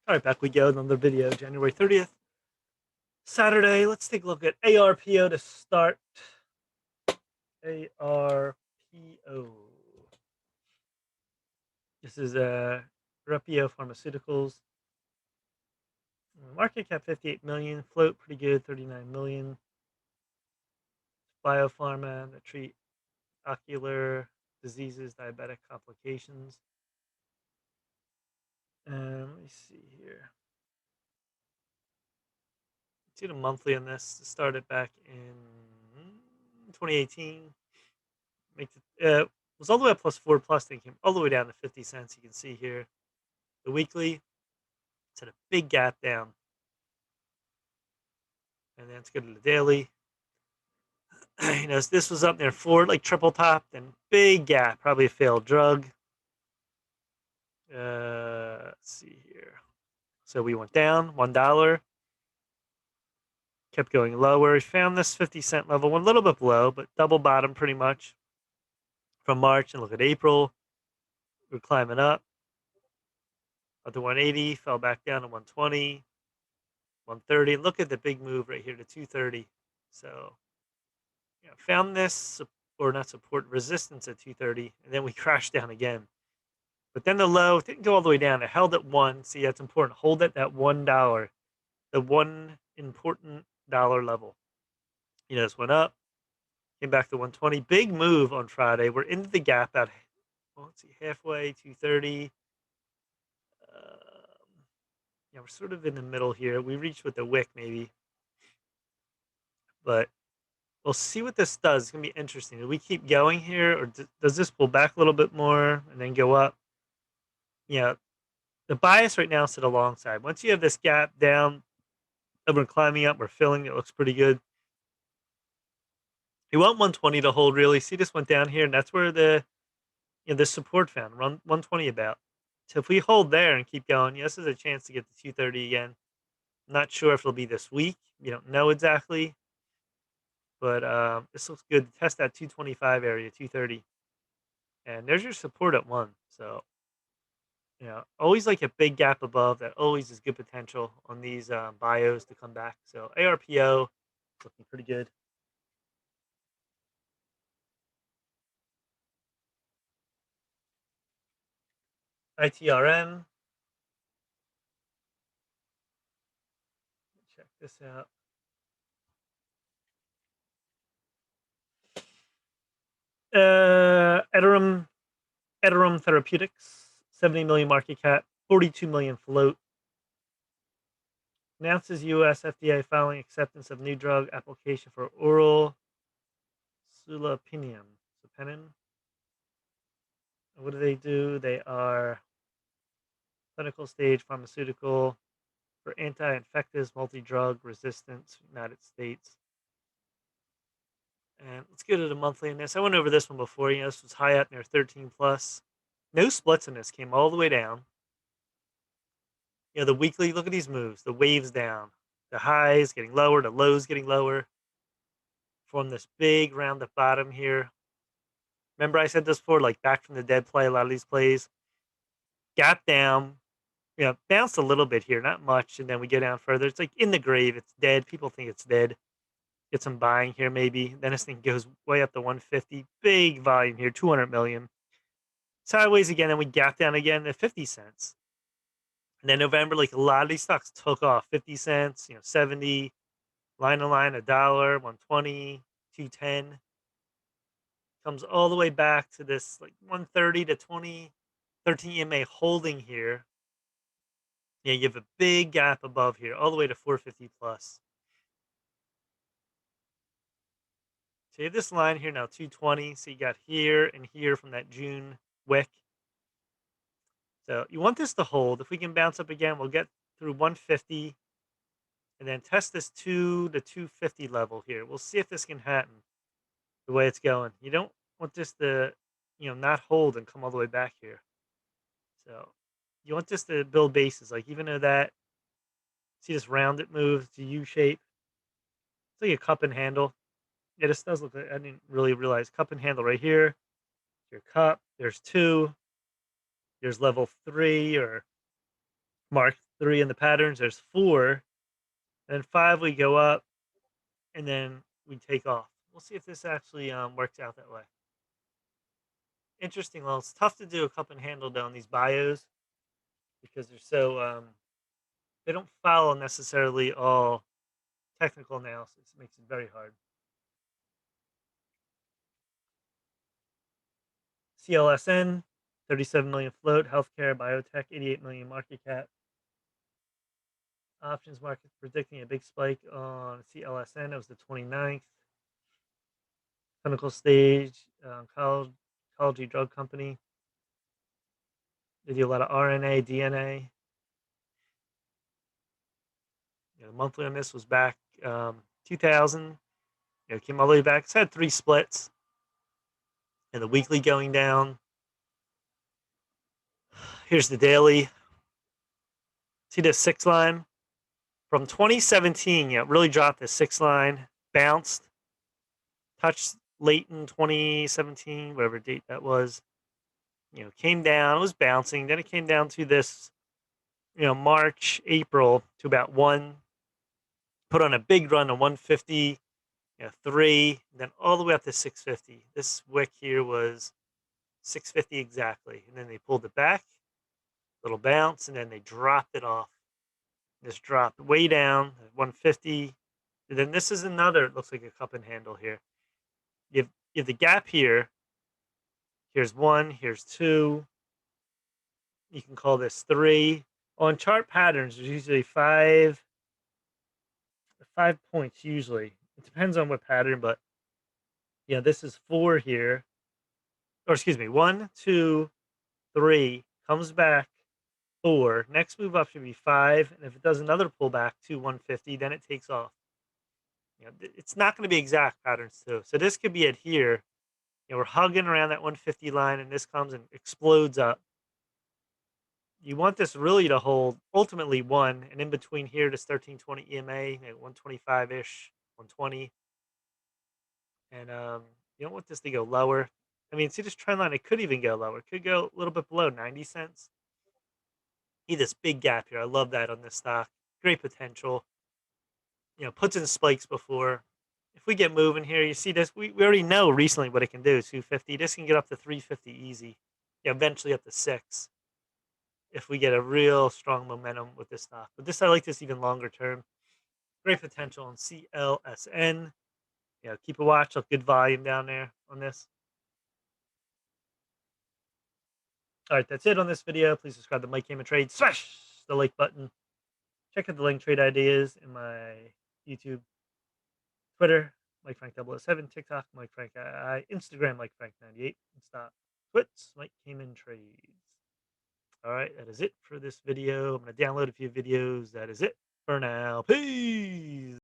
All right, back we go. Another video, January 30th, Saturday. Let's take a look at ARPO to start. ARPO. This is Repio Pharmaceuticals. Market cap 58 million. Float pretty good, 39 million. Biopharma that treat ocular diseases, diabetic complications. Let me see here. See the monthly on this. Started back in 2018. Makes it was all the way up +4 plus, then came all the way down to 50 cents. You can see here the weekly. It's at a big gap down, and then let's go to the daily. This was up there for like triple top, then big gap, probably a failed drug. Let's see here. So we went down $1, kept going lower. We found this 50-cent level, went a little bit below, but double bottom pretty much from March. And look at April, we're climbing up to 180, fell back down to 120, 130. Look at the big move right here to 230. So found this or not support resistance at 230, and then we crashed down again. But then the low didn't go all the way down. It held at one. See, that's important. Hold at that $1, the one important dollar level. This went up, came back to 120. Big move on Friday. We're into the gap at let's see, halfway 230. We're sort of in the middle here. We reached with the wick maybe, but we'll see what this does. It's gonna be interesting. Do we keep going here, or does this pull back a little bit more and then go up? Yeah, the bias right now is to the long side. Once you have this gap down, and we're climbing up, we're filling. It looks pretty good. You want 120 to hold really. See, this went down here, and that's where the support found. Run 120 about. So if we hold there and keep going, this is a chance to get to 230 again. I'm not sure if it'll be this week. You don't know exactly, but this looks good. Test that 225 area, 230, and there's your support at one. So always like a big gap above. That always is good potential on these bios to come back. So ARPO looking pretty good. ITRM. Check this out. Ethereum Therapeutics, 70 million market cap, 42 million float. Announces U.S. FDA filing acceptance of new drug application for oral sulopinium. What do they do? They are clinical stage pharmaceutical for anti-infectives, multi-drug resistance, United States. And let's go to the monthly in this. I went over this one before. This was high up near 13 plus. No splits in this. Came all the way down. The weekly. Look at these moves. The waves down. The highs getting lower. The lows getting lower. Form this big round at bottom here. Remember I said this before, like back from the dead play. A lot of these plays gap down. Bounced a little bit here, not much, and then we go down further. It's like in the grave. It's dead. People think it's dead. Get some buying here, maybe. Then this thing goes way up to 150. Big volume here, 200 million. Sideways again, and we gap down again to 50 cents. And then November, like a lot of these stocks took off 50 cents, 70, line to line, $1, 120, 210. Comes all the way back to this like 130 to 2013 EMA holding here. You have a big gap above here, all the way to 450 plus. So you have this line here now, 220. So you got here and here from that June wick. So you want this to hold. If we can bounce up again, we'll get through 150 and then test this 250 level here. We'll see if this can happen the way it's going. You don't want this to, not hold and come all the way back here. So you want this to build bases. Like even though that, see this rounded move to U shape. It's like a cup and handle. Yeah, this does look like, I didn't really realize cup and handle right here. Your cup, there's two, there's level 3 or Mark 3 in the patterns. There's 4, and then 5 we go up, and then we take off. We'll see if this actually works out that way. Interesting. Well, it's tough to do a cup and handle down these bios because they're so they don't follow necessarily all technical analysis. It makes it very hard. CLSN, 37 million float, healthcare, biotech, 88 million market cap. Options market predicting a big spike on CLSN. It was the 29th. Clinical stage, oncology drug company. They do a lot of RNA, DNA. The monthly on this was back 2000. Came all the way back. It's had 3 splits. And the weekly going down. Here's the daily. See this 6 line? From 2017, it really dropped the 6 line, bounced, touched late in 2017, whatever date that was. Came down, it was bouncing. Then it came down to this, March, April to about 1. Put on a big run to 150, 3, then all the way up to 650. This wick here was 650 exactly. And then they pulled it back, little bounce, and then they dropped it off. This dropped way down, 150. And then this is another, it looks like a cup and handle here. You have the gap here. Here's 1, here's 2. You can call this 3. On chart patterns, there's usually 5 points usually. It depends on what pattern, but this is 4 here. Or excuse me, 1, 2, 3, comes back, 4. Next move up should be 5, and if it does another pullback to 150, then it takes off. It's not going to be exact patterns too. So this could be it here. We're hugging around that 150 line, and this comes and explodes up. You want this really to hold ultimately 1, and in between here, this 1320 EMA, 125-ish, 120. And you don't want this to go lower. I mean, see this trend line, it could even go lower. It could go a little bit below 90 cents. See this big gap here. I love that on this stock. Great potential. Puts in spikes before. If we get moving here, you see this. We already know recently what it can do. 250. This can get up to 350 easy. Eventually up to 6. If we get a real strong momentum with this stock. But I like this even longer term. Great potential on CLSN. Keep a watch. Look, good volume down there on this. All right, that's it on this video. Please subscribe to Mike Came Trade. Smash the like button. Check out the link trade ideas in my YouTube, Twitter, Mike Frank 007, TikTok, Mike Frank I, Instagram, Mike Frank 98, and stop. Twits, Mike Came Trades. All right, that is it for this video. I'm going to download a few videos. That is it for now. Peace.